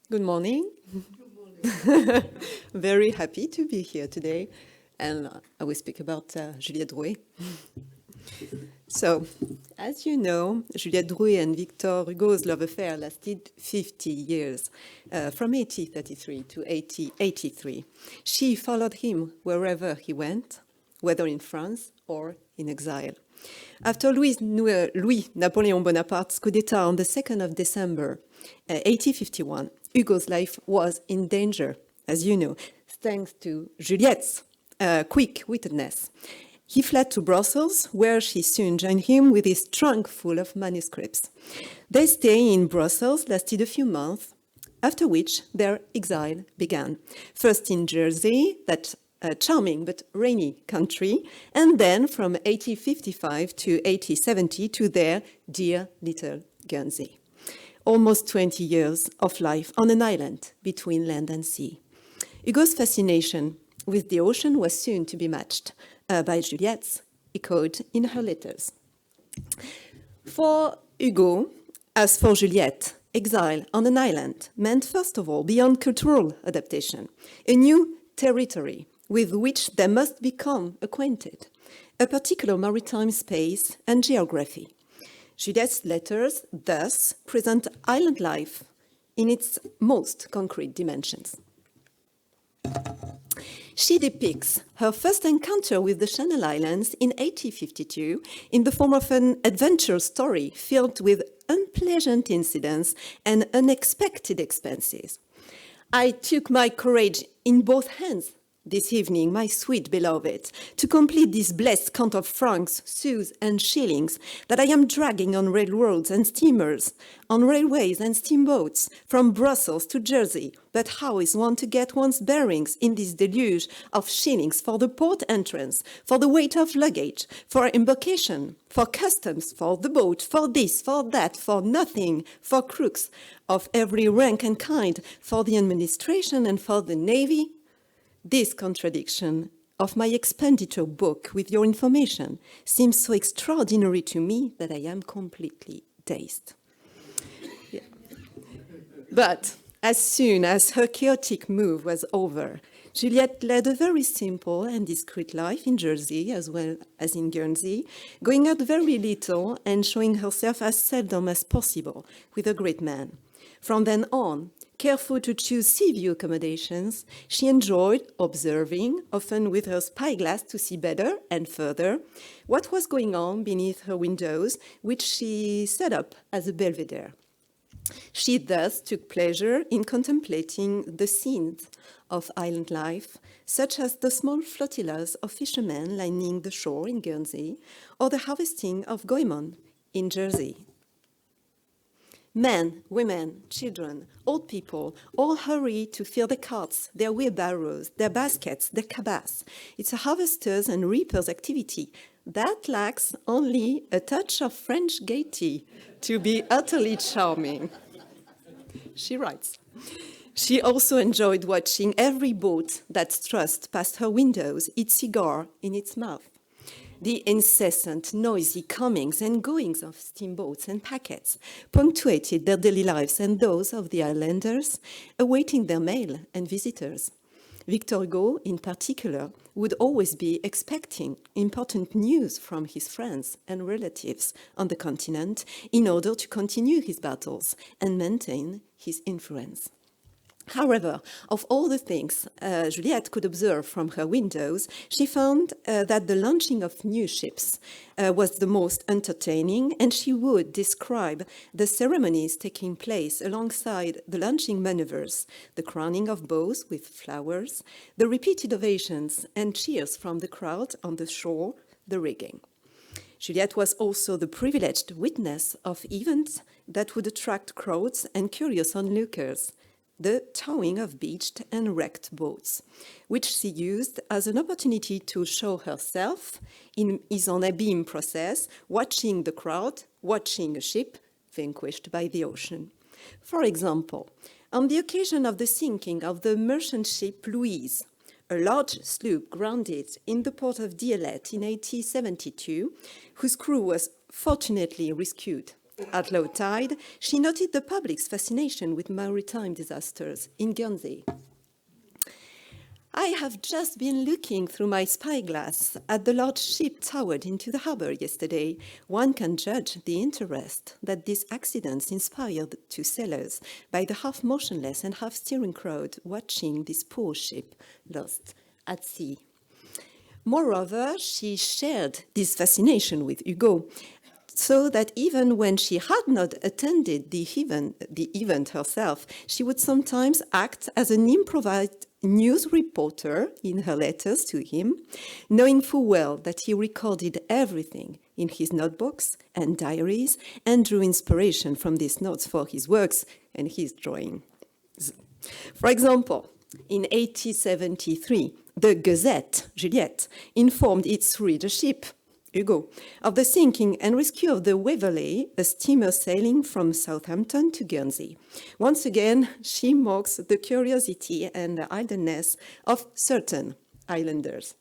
Good morning. Very happy to be here today, and I will speak about Juliette Drouet. So, as you know, Juliette Drouet and Victor Hugo's love affair lasted 50 years, from 1833 to 1883. She followed him wherever he went, whether in France or in exile. After Louis Napoleon Bonaparte's coup d'etat on the 2nd of December 1851, Hugo's life was in danger, as you know, thanks to Juliette's quick-wittedness. He fled to Brussels, where she soon joined him with his trunk full of manuscripts. Their stay in Brussels lasted a few months, after which their exile began. First in Guernsey, that charming but rainy country, and then from 1855 to 1870 to their dear little Guernsey. Almost 20 years of life on an island between land and sea. Hugo's fascination with the ocean was soon to be matched by Juliette's, echoed in her letters. For Hugo, as for Juliette, exile on an island meant, first of all, beyond cultural adaptation, a new territory with which they must become acquainted, a particular maritime space and geography. Juliette's letters thus present island life in its most concrete dimensions. She depicts her first encounter with the Channel Islands in 1852 in the form of an adventure story filled with unpleasant incidents and unexpected expenses. I took my courage in both hands this evening, my sweet beloved, to complete this blessed count of francs, sous, and shillings that I am dragging on railroads and steamers, on railways and steamboats, from Brussels to Jersey. But how is one to get one's bearings in this deluge of shillings for the port entrance, for the weight of luggage, for embarkation, for customs, for the boat, for this, for that, for nothing, for crooks of every rank and kind, for the administration and for the navy? This contradiction of my expenditure book with your information seems so extraordinary to me that I am completely dazed. Yeah. But as soon as her chaotic move was over, Juliette led a very simple and discreet life in Jersey as well as in Guernsey, going out very little and showing herself as seldom as possible with a great man. From then on, careful to choose sea view accommodations, she enjoyed observing, often with her spyglass to see better and further, what was going on beneath her windows, which she set up as a belvedere. She thus took pleasure in contemplating the scenes of island life, such as the small flotillas of fishermen lining the shore in Guernsey, or the harvesting of goemon in Jersey. Men, women, children, old people all hurry to fill their carts, their wheelbarrows, their baskets, their cabas. It's a harvester's and reaper's activity that lacks only a touch of French gaiety to be utterly charming. She writes. She also enjoyed watching every boat that thrust past her windows, its cigar in its mouth. The incessant, noisy comings and goings of steamboats and packets punctuated their daily lives and those of the islanders, awaiting their mail and visitors. Victor Hugo, in particular, would always be expecting important news from his friends and relatives on the continent in order to continue his battles and maintain his influence. However, of all the things Juliette could observe from her windows, she found that the launching of new ships was the most entertaining, and she would describe the ceremonies taking place alongside the launching maneuvers, the crowning of bows with flowers, the repeated ovations and cheers from the crowd on the shore, the rigging. Juliette was also the privileged witness of events that would attract crowds and curious onlookers, the towing of beached and wrecked boats, which she used as an opportunity to show herself in his en abîme process, watching the crowd, watching a ship vanquished by the ocean. For example, on the occasion of the sinking of the merchant ship Louise, a large sloop grounded in the port of Guernsey in 1872, whose crew was fortunately rescued At low tide, she noted the public's fascination with maritime disasters in Guernsey. I have just been looking through my spyglass at the large ship towered into the harbour yesterday. One can judge the interest that these accidents inspired to sailors by the half motionless and half steering crowd watching this poor ship lost at sea. Moreover, she shared this fascination with Hugo, so that even when she had not attended the event herself, she would sometimes act as an improvised news reporter in her letters to him, knowing full well that he recorded everything in his notebooks and diaries and drew inspiration from these notes for his works and his drawings. For example, in 1873, the Gazette, Juliette, informed its readership, Hugo, of the sinking and rescue of the Waverley, a steamer sailing from Southampton to Guernsey. Once again, she mocks the curiosity and the idleness of certain islanders.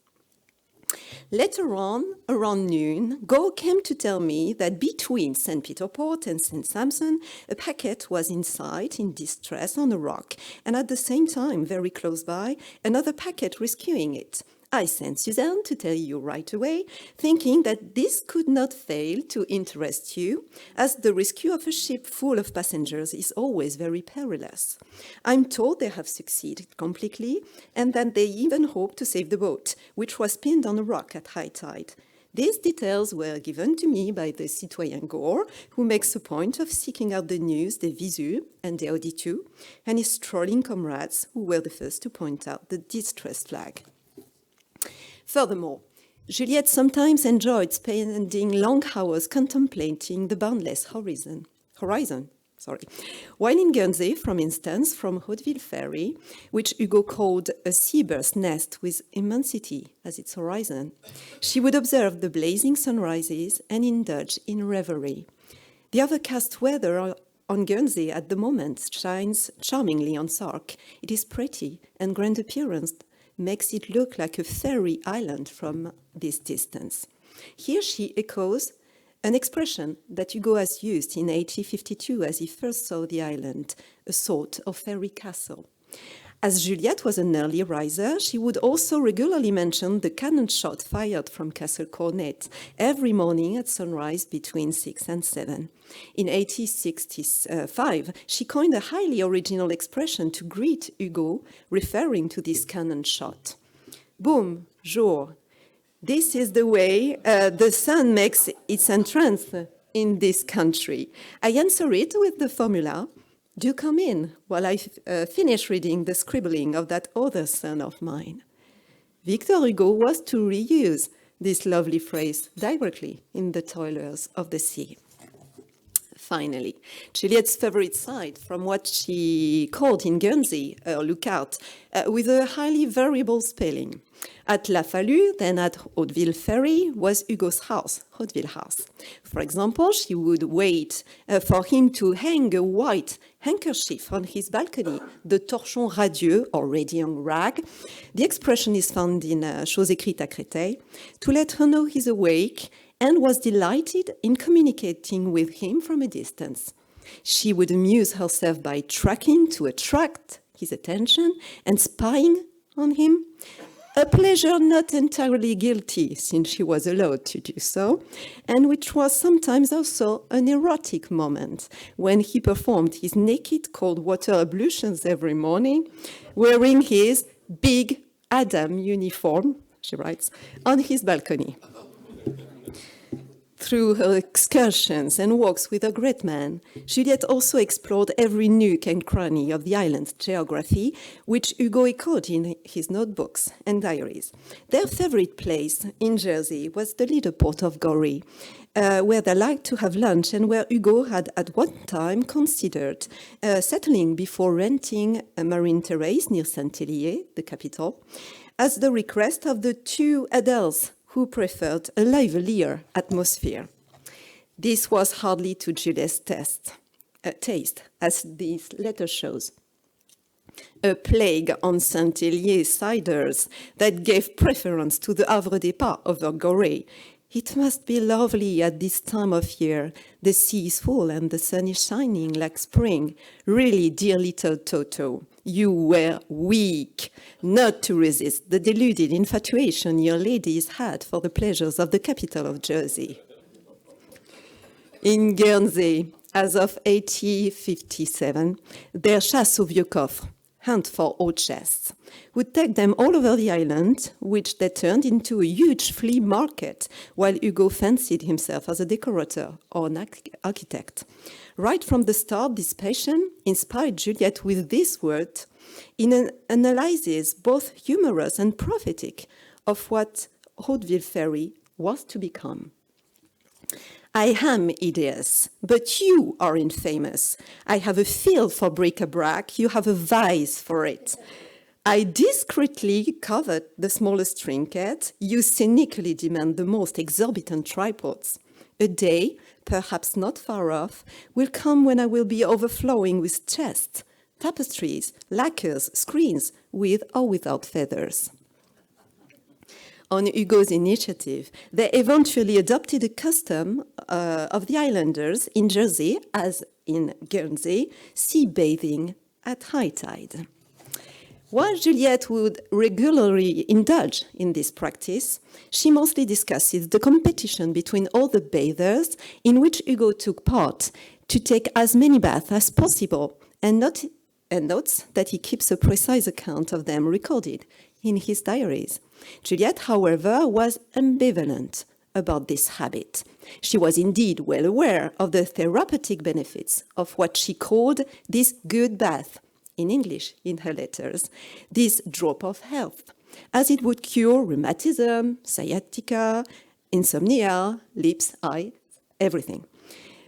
Later on, around noon, Go came to tell me that between St. Peter Port and St. Sampson, a packet was in sight in distress on a rock, and at the same time, very close by, another packet rescuing it. I sent Suzanne to tell you right away, thinking that this could not fail to interest you, as the rescue of a ship full of passengers is always very perilous. I'm told they have succeeded completely, and that they even hope to save the boat, which was pinned on a rock at high tide. These details were given to me by the citoyen Gore, who makes a point of seeking out the news des Visu and des Auditus, and his strolling comrades, who were the first to point out the distress flag. Furthermore, Juliette sometimes enjoyed spending long hours contemplating the boundless horizon. While in Guernsey, for instance, from Hauteville Ferry, which Hugo called a seabird's nest with immensity as its horizon, she would observe the blazing sunrises and indulge in reverie. The overcast weather on Guernsey at the moment shines charmingly on Sark. It is pretty and grand appearance makes it look like a fairy island from this distance. Here she echoes an expression that Hugo has used in 1852 as he first saw the island, a sort of fairy castle. As Juliette was an early riser, she would also regularly mention the cannon shot fired from Castle Cornet every morning at sunrise between 6 and 7. In 1865, she coined a highly original expression to greet Hugo, referring to this cannon shot. Boom, jour. This is the way the sun makes its entrance in this country. I answer it with the formula, do come in while I finish reading the scribbling of that other son of mine. Victor Hugo was to reuse this lovely phrase directly in The Toilers of the Sea. Finally, Juliette's favorite site from what she called in Guernsey a lookout, with a highly variable spelling. At La Fallue, then at Hauteville Ferry, was Hugo's house, Hauteville House. For example, she would wait for him to hang a white handkerchief on his balcony, the torchon radieux, or radiant rag. The expression is found in Choses écrites à Créteil, to let her know he's awake, and was delighted in communicating with him from a distance. She would amuse herself by tracking to attract his attention and spying on him, a pleasure not entirely guilty, since she was allowed to do so, and which was sometimes also an erotic moment when he performed his naked cold water ablutions every morning, wearing his big Adam uniform, she writes, on his balcony. Through her excursions and walks with a great man, Juliette also explored every nook and cranny of the island's geography, which Hugo echoed in his notebooks and diaries. Their favorite place in Jersey was the little port of Goree, where they liked to have lunch and where Hugo had at one time considered settling before renting a marine terrace near Saint-Hélier, the capital, as the request of the two Adèles who preferred a livelier atmosphere. This was hardly to Juliette's taste, as this letter shows. A plague on Saint-Hélier ciders that gave preference to the Havre des Pas over Goree, It must be lovely at this time of year. The sea is full and the sun is shining like spring. Really, dear little Toto, you were weak not to resist the deluded infatuation your ladies had for the pleasures of the capital of Jersey. In Guernsey, as of 1857, their chasse aux vieux coffres, hunt for old chests, would take them all over the island, which they turned into a huge flea market, while Hugo fancied himself as a decorator or an architect. Right from the start, this passion inspired Juliette with this word in an analysis both humorous and prophetic of what Hauteville Ferry was to become. I am hideous, but you are infamous. I have a feel for bric-a-brac, you have a vice for it. I discreetly covet the smallest trinket, you cynically demand the most exorbitant tripods. A day, perhaps not far off, will come when I will be overflowing with chests, tapestries, lacquers, screens, with or without feathers. On Hugo's initiative, they eventually adopted a custom of the islanders in Jersey, as in Guernsey, sea bathing at high tide. While Juliette would regularly indulge in this practice, she mostly discusses the competition between all the bathers in which Hugo took part to take as many baths as possible, and notes that he keeps a precise account of them recorded in his diaries. Juliette, however, was ambivalent about this habit. She was indeed well aware of the therapeutic benefits of what she called this good bath, in English in her letters, this drop of health, as it would cure rheumatism, sciatica, insomnia, lips, eyes, everything.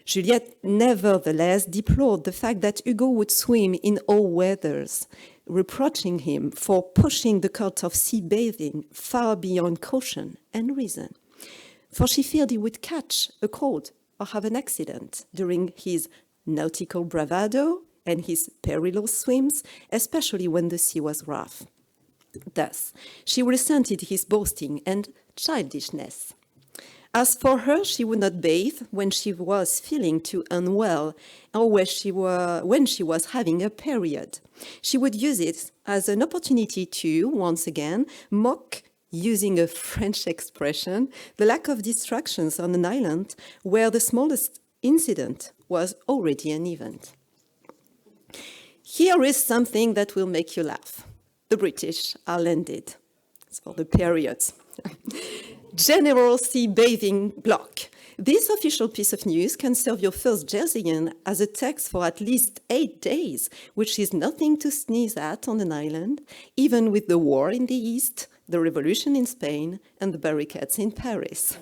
Juliette nevertheless deplored the fact that Hugo would swim in all weathers, reproaching him for pushing the cult of sea bathing far beyond caution and reason. For she feared he would catch a cold or have an accident during his nautical bravado and his perilous swims, especially when the sea was rough. Thus, she resented his boasting and childishness. As for her, she would not bathe when she was feeling too unwell or when she was having a period. She would use it as an opportunity to, once again, mock, using a French expression, the lack of distractions on an island where the smallest incident was already an event. Here is something that will make you laugh. The British are landed. It's for the periods. General Sea Bathing Block. This official piece of news can serve your first Jerseyan as a text for at least 8 days, which is nothing to sneeze at on an island, even with the war in the East, the revolution in Spain, and the barricades in Paris.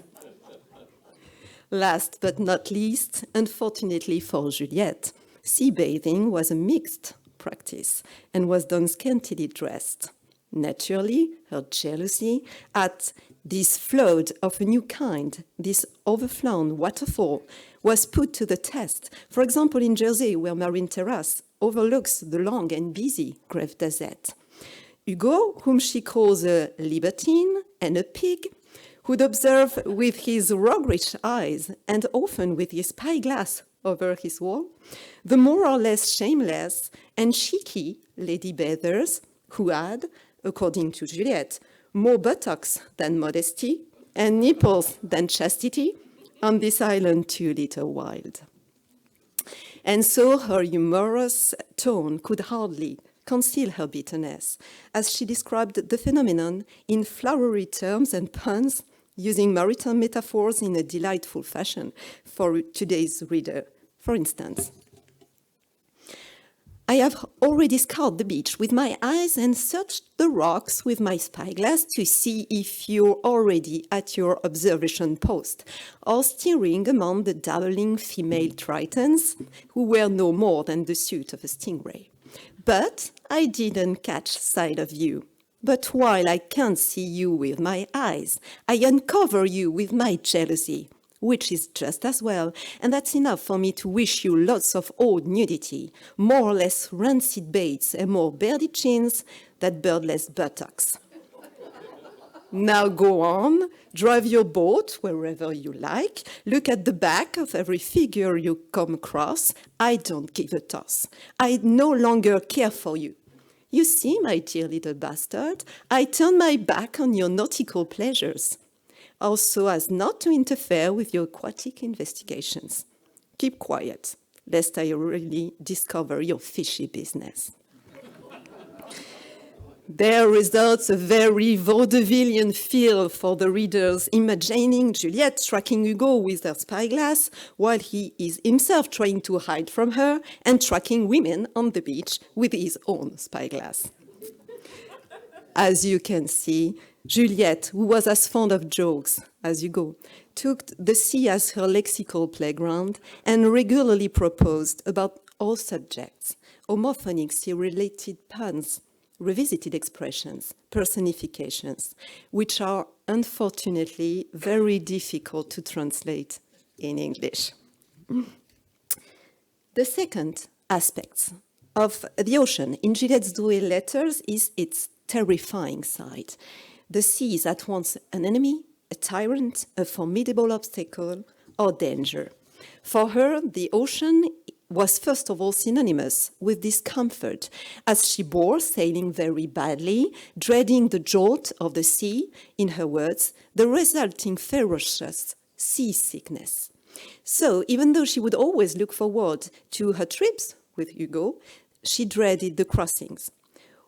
Last but not least, unfortunately for Juliette, sea bathing was a mixed practice and was done scantily dressed. Naturally, her jealousy at this flood of a new kind, this overflown waterfall, was put to the test. For example, in Jersey, where Marine Terrace overlooks the long and busy Grève d'Azette. Hugo, whom she calls a libertine and a pig, would observe with his roguish eyes and often with his spyglass over his wall, the more or less shameless and cheeky lady bathers who had, according to Juliette, more buttocks than modesty and nipples than chastity on this island too little wild. And so her humorous tone could hardly conceal her bitterness, as she described the phenomenon in flowery terms and puns, using maritime metaphors in a delightful fashion for today's reader. For instance, I have already scoured the beach with my eyes and searched the rocks with my spyglass to see if you're already at your observation post or steering among the dabbling female tritons who were no more than the suit of a stingray. But I didn't catch sight of you. But while I can't see you with my eyes, I uncover you with my jealousy, which is just as well, and that's enough for me to wish you lots of old nudity, more or less rancid baits and more bearded chins than birdless buttocks. Now go on, drive your boat wherever you like, look at the back of every figure you come across. I don't give a toss. I no longer care for you. You see, my dear little bastard, I turn my back on your nautical pleasures, also as not to interfere with your aquatic investigations. Keep quiet, lest I really discover your fishy business. There results a very vaudevillian feel for the readers, imagining Juliette tracking Hugo with her spyglass, while he is himself trying to hide from her and tracking women on the beach with his own spyglass. As you can see, Juliette, who was as fond of jokes as Hugo, took the sea as her lexical playground and regularly proposed about all subjects, homophonic sea-related puns, revisited expressions, personifications, which are unfortunately very difficult to translate in English. The second aspect of the ocean in Juliette's duel letters is its terrifying side. The sea is at once an enemy, a tyrant, a formidable obstacle, or danger. For her, the ocean was first of all synonymous with discomfort, as she bore sailing very badly, dreading the jolt of the sea, in her words, the resulting ferocious seasickness. So even though she would always look forward to her trips with Hugo, she dreaded the crossings,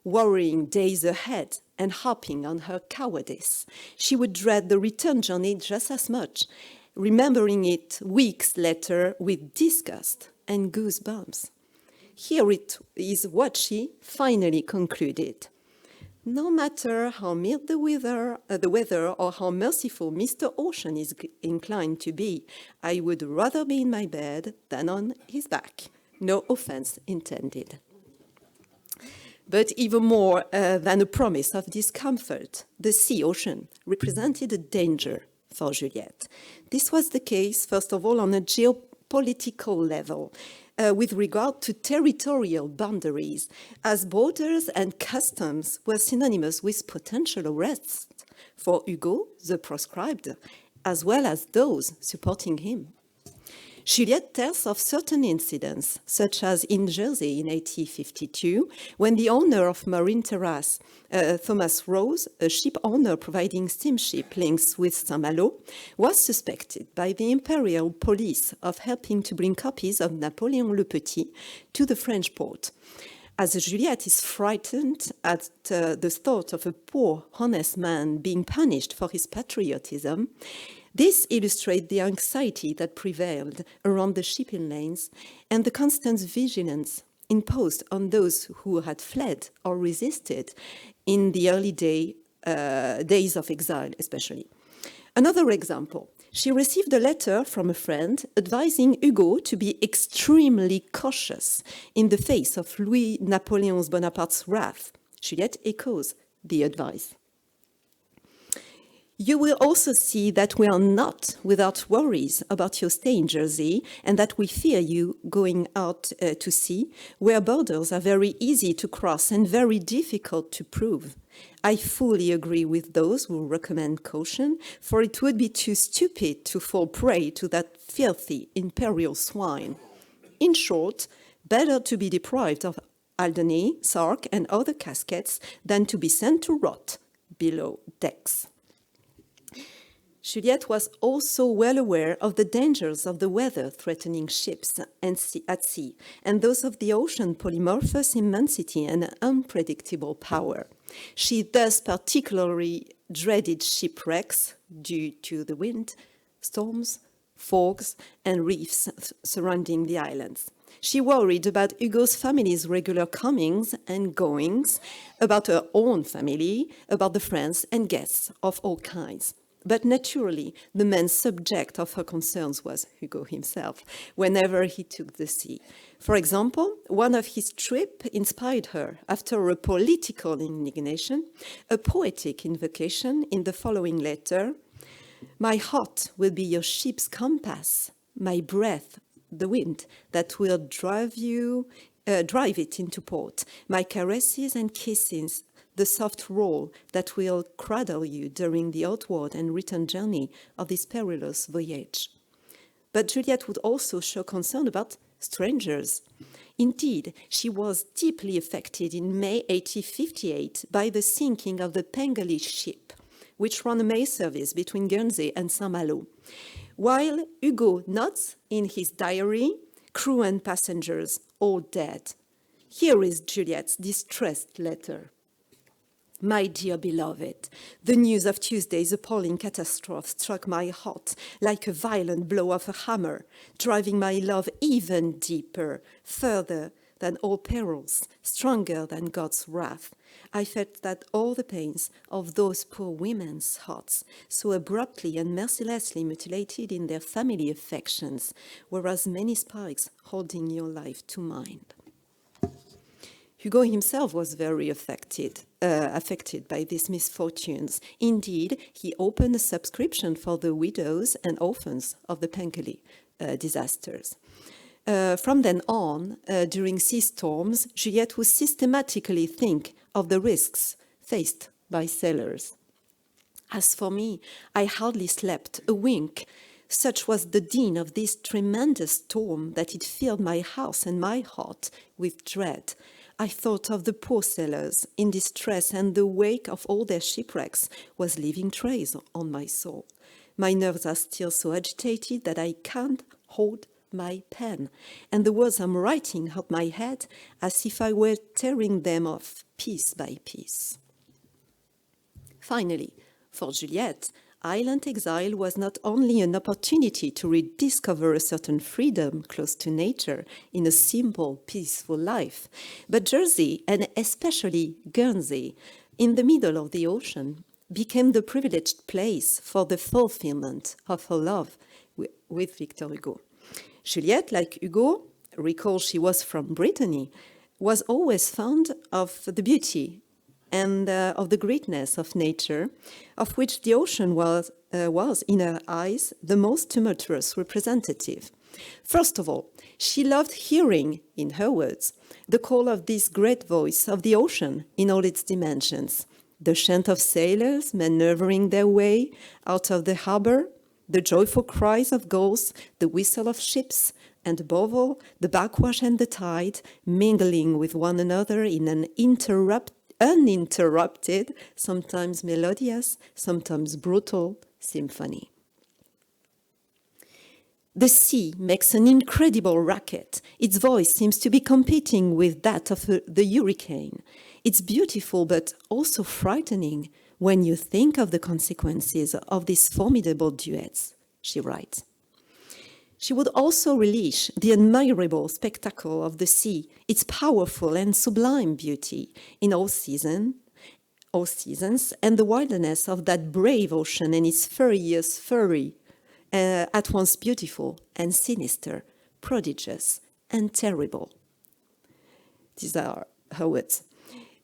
worrying days ahead and harping on her cowardice. She would dread the return journey just as much, remembering it weeks later with disgust and goosebumps. Here it is what she finally concluded. No matter how mild the weather or how merciful Mr. Ocean is inclined to be, I would rather be in my bed than on his back. No offense intended. But even more than a promise of discomfort, the sea ocean represented a danger for Juliette. This was the case, first of all, on a geopolitical level, with regard to territorial boundaries, as borders and customs were synonymous with potential arrests for Hugo, the proscribed, as well as those supporting him. Juliette tells of certain incidents, such as in Guernsey in 1852, when the owner of Marine Terrace, Thomas Rose, a ship owner providing steamship links with Saint-Malo, was suspected by the imperial police of helping to bring copies of Napoleon le Petit to the French port. As Juliette is frightened at the thought of a poor, honest man being punished for his patriotism, this illustrates the anxiety that prevailed around the shipping lanes and the constant vigilance imposed on those who had fled or resisted in the early days of exile, especially. Another example, she received a letter from a friend advising Hugo to be extremely cautious in the face of Louis Napoleon Bonaparte's wrath. Juliette echoes the advice. You will also see that we are not without worries about your stay in Jersey and that we fear you going out to sea, where borders are very easy to cross and very difficult to prove. I fully agree with those who recommend caution, for it would be too stupid to fall prey to that filthy imperial swine. In short, better to be deprived of Alderney, Sark, and other caskets than to be sent to rot below decks. Juliette was also well aware of the dangers of the weather threatening ships at sea, and those of the ocean polymorphous immensity and unpredictable power. She thus particularly dreaded shipwrecks due to the wind, storms, fogs, and reefs surrounding the islands. She worried about Hugo's family's regular comings and goings, about her own family, about the friends and guests of all kinds. But naturally, the main subject of her concerns was Hugo himself, whenever he took the sea. For example, one of his trips inspired her, after a political indignation, a poetic invocation in the following letter: "My heart will be your ship's compass, my breath the wind that will drive it into port, my caresses and kisses the soft roll that will cradle you during the outward and return journey of this perilous voyage. But Juliette would also show concern about strangers. Indeed, she was deeply affected in May 1858 by the sinking of the Pengally ship, which ran a mail service between Guernsey and Saint-Malo. While Hugo notes in his diary, crew and passengers all dead. Here is Juliette's distressed letter. My dear beloved, the news of Tuesday's appalling catastrophe struck my heart like a violent blow of a hammer, driving my love even deeper, further than all perils, stronger than God's wrath. I felt that all the pains of those poor women's hearts, so abruptly and mercilessly mutilated in their family affections, were as many spikes holding your life to mine. Hugo himself was very affected by these misfortunes. Indeed, he opened a subscription for the widows and orphans of the Pengally disasters. From then on, during sea storms, Juliette would systematically think of the risks faced by sailors. As for me, I hardly slept a wink. Such was the din of this tremendous storm that it filled my house and my heart with dread. I thought of the poor sailors in distress, and the wake of all their shipwrecks was leaving traces on my soul. My nerves are still so agitated that I can't hold my pen, and the words I'm writing hurt my head as if I were tearing them off piece by piece. Finally, for Juliette, island exile was not only an opportunity to rediscover a certain freedom close to nature in a simple, peaceful life, but Jersey, and especially Guernsey, in the middle of the ocean, became the privileged place for the fulfillment of her love with Victor Hugo. Juliette, like Hugo, recall she was from Brittany, was always fond of the beauty and of the greatness of nature, of which the ocean was, in her eyes, the most tumultuous representative. First of all, she loved hearing, in her words, the call of this great voice of the ocean in all its dimensions, the chant of sailors maneuvering their way out of the harbor, the joyful cries of gulls, the whistle of ships, and above all, the backwash and the tide mingling with one another in an uninterrupted, sometimes melodious, sometimes brutal symphony. The sea makes an incredible racket. Its voice seems to be competing with that of the hurricane. It's beautiful but also frightening when you think of the consequences of these formidable duets, she writes. She would also relish the admirable spectacle of the sea, its powerful and sublime beauty in all seasons, and the wildness of that brave ocean and its furious fury, at once beautiful and sinister, prodigious and terrible. These are her words.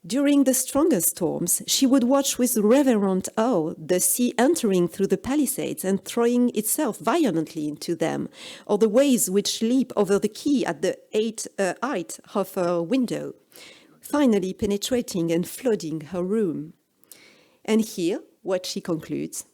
During the strongest storms, she would watch with reverent awe the sea entering through the palisades and throwing itself violently into them, or the waves which leap over the quay at the height of her window, finally penetrating and flooding her room. And here, what she concludes: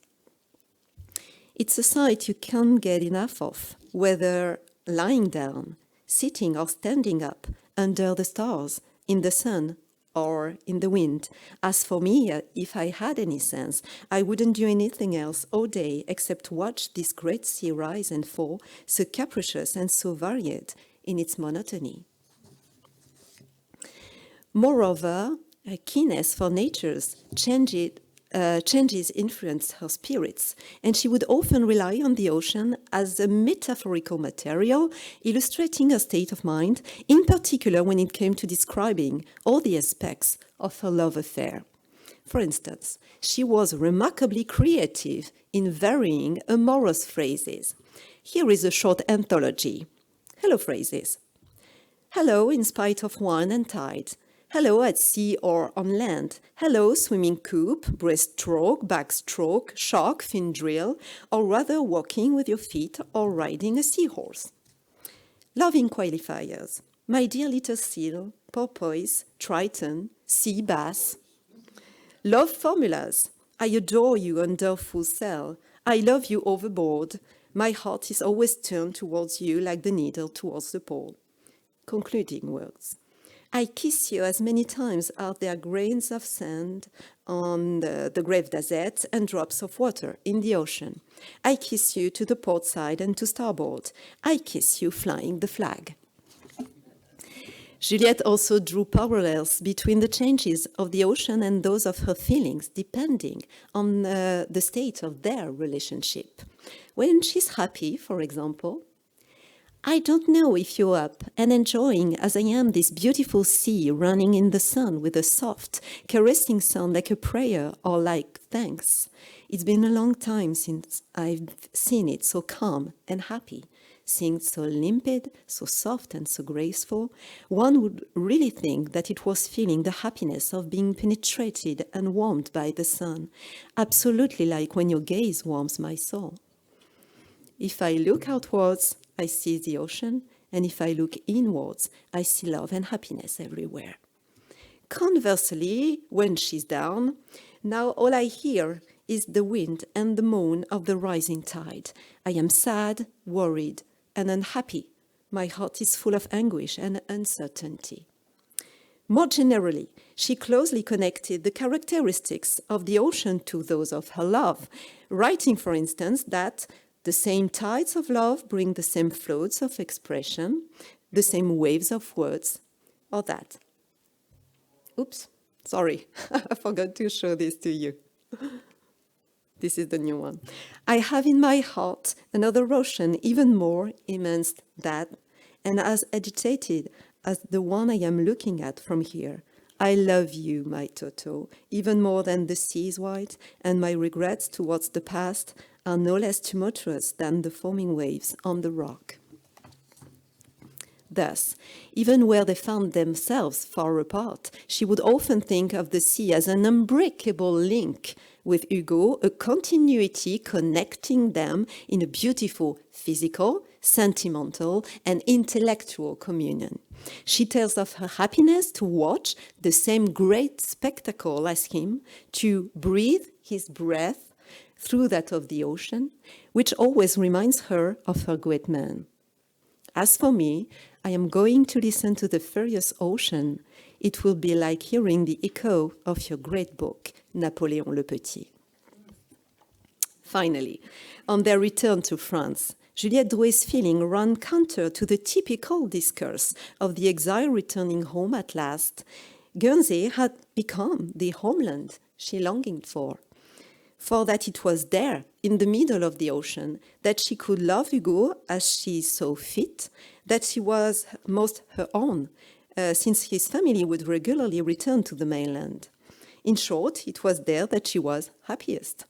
it's a sight you can't get enough of, whether lying down, sitting or standing up, under the stars, in the sun, or in the wind. As for me, if I had any sense, I wouldn't do anything else all day except watch this great sea rise and fall, so capricious and so varied in its monotony. Moreover, her keenness for nature's changes influenced her spirits, and she would often rely on the ocean as a metaphorical material illustrating her state of mind, in particular when it came to describing all the aspects of her love affair. For instance, she was remarkably creative in varying amorous phrases. Here is a short anthology. Hello phrases. Hello in spite of wind and tide. Hello at sea or on land. Hello swimming coupe, breaststroke, backstroke, shark, fin drill, or rather walking with your feet or riding a seahorse. Loving qualifiers. My dear little seal, porpoise, triton, sea bass. Love formulas. I adore you under full sail. I love you overboard. My heart is always turned towards you like the needle towards the pole. Concluding words. I kiss you as many times as there are grains of sand on the grave desert and drops of water in the ocean. I kiss you to the port side and to starboard. I kiss you flying the flag. Juliette also drew parallels between the changes of the ocean and those of her feelings, depending on the state of their relationship. When she's happy, for example, I don't know if you're up and enjoying, as I am, this beautiful sea running in the sun with a soft, caressing sound like a prayer or like thanks. It's been a long time since I've seen it so calm and happy. Seeing it so limpid, so soft and so graceful, one would really think that it was feeling the happiness of being penetrated and warmed by the sun, absolutely like when your gaze warms my soul. If I look outwards, I see the ocean, and if I look inwards, I see love and happiness everywhere. Conversely, when she's down, now all I hear is the wind and the moan of the rising tide. I am sad, worried, and unhappy. My heart is full of anguish and uncertainty. More generally, she closely connected the characteristics of the ocean to those of her love, writing, for instance, that the same tides of love bring the same floats of expression, the same waves of words, or that. Oops, sorry, I forgot to show this to you. This is the new one. I have in my heart another ocean even more immense than and as agitated as the one I am looking at from here. I love you, my Toto, even more than the sea is wide, and my regrets towards the past are no less tumultuous than the foaming waves on the rock. Thus, even where they found themselves far apart, she would often think of the sea as an unbreakable link with Hugo, a continuity connecting them in a beautiful physical, sentimental, and intellectual communion. She tells of her happiness to watch the same great spectacle as him, to breathe his breath through that of the ocean, which always reminds her of her great man. As for me, I am going to listen to the furious ocean. It will be like hearing the echo of your great book, Napoléon le Petit. Finally, on their return to France, Juliette Drouet's feeling ran counter to the typical discourse of the exile returning home at last. Guernsey had become the homeland she longed for that it was there, in the middle of the ocean, that she could love Hugo as she saw fit, that she was most her own, since his family would regularly return to the mainland. In short, it was there that she was happiest.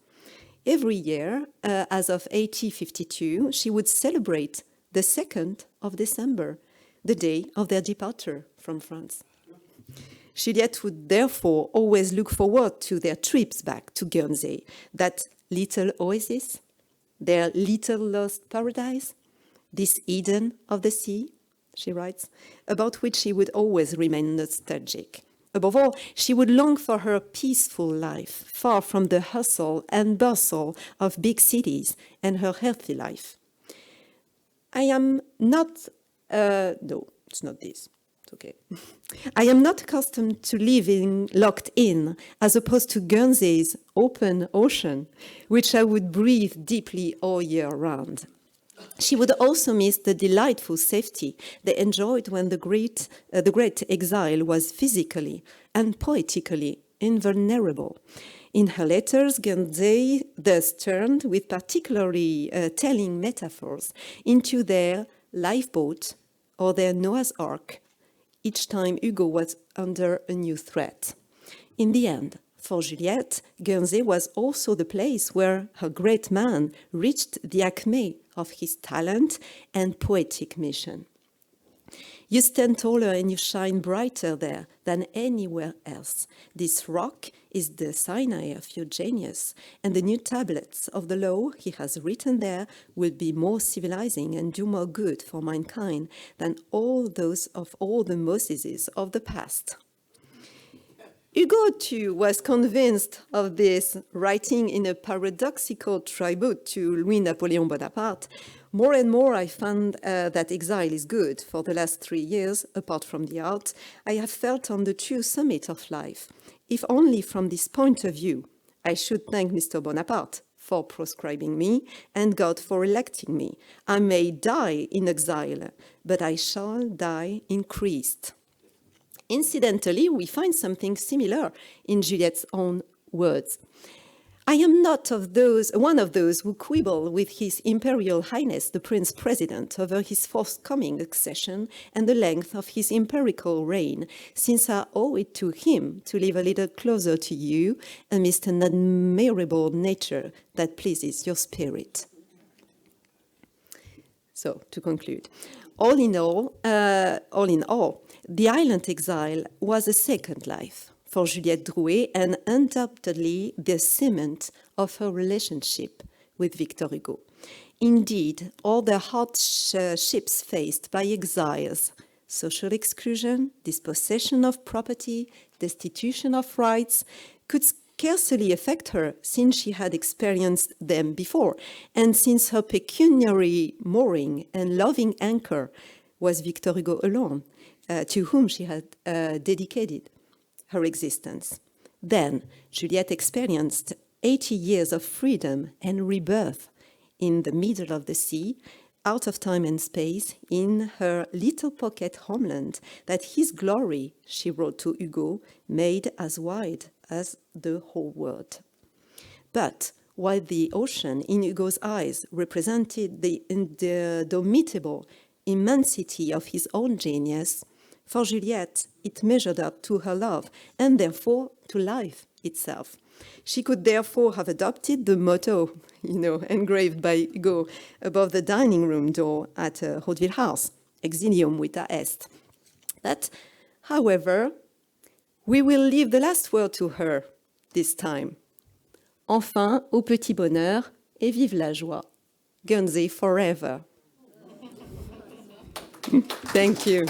Every year, as of 1852, she would celebrate the 2nd of December, the day of their departure from France. Juliette would therefore always look forward to their trips back to Guernsey, that little oasis, their little lost paradise, this Eden of the sea, she writes, about which she would always remain nostalgic. Above all, she would long for her peaceful life, far from the hustle and bustle of big cities, and her healthy life. I am not, no, it's not this. Okay. I am not accustomed to living locked in, as opposed to Guernsey's open ocean, which I would breathe deeply all year round. She would also miss the delightful safety they enjoyed when the great exile was physically and poetically invulnerable. In her letters, Guernsey thus turned, with particularly telling metaphors, into their lifeboat or their Noah's Ark, each time Hugo was under a new threat. In the end, for Juliette, Guernsey was also the place where her great man reached the acme of his talent and poetic mission. You stand taller and you shine brighter there than anywhere else. This rock is the Sinai of your genius, and the new tablets of the law he has written there will be more civilizing and do more good for mankind than all those of all the Moseses of the past. Hugo, too, was convinced of this, writing in a paradoxical tribute to Louis-Napoleon Bonaparte. More and more, I found that exile is good. For the last 3 years, apart from the art, I have felt on the true summit of life. If only from this point of view, I should thank Mr. Bonaparte for proscribing me and God for electing me. I may die in exile, but I shall die increased. Incidentally, we find something similar in Juliette's own words. I am not one of those who quibble with His Imperial Highness the Prince President over his forthcoming accession and the length of his imperial reign, since I owe it to him to live a little closer to you amidst an admirable nature that pleases your spirit. So, to conclude, all in all, the island exile was a second life for Juliette Drouet and undoubtedly the cement of her relationship with Victor Hugo. Indeed, all the hardships faced by exiles, social exclusion, dispossession of property, destitution of rights, could scarcely affect her since she had experienced them before, and since her pecuniary mooring and loving anchor was Victor Hugo alone, to whom she had dedicated her existence. Then Juliette experienced 80 years of freedom and rebirth in the middle of the sea, out of time and space, in her little pocket homeland that his glory, she wrote to Hugo, made as wide as the whole world. But while the ocean in Hugo's eyes represented the indomitable immensity of his own genius, for Juliette, it measured up to her love and therefore to life itself. She could therefore have adopted the motto, engraved by Hugo above the dining room door at Hauteville House, Exilium vita est. But, however, we will leave the last word to her this time. Enfin, au petit bonheur, et vive la joie. Guernsey forever. Thank you.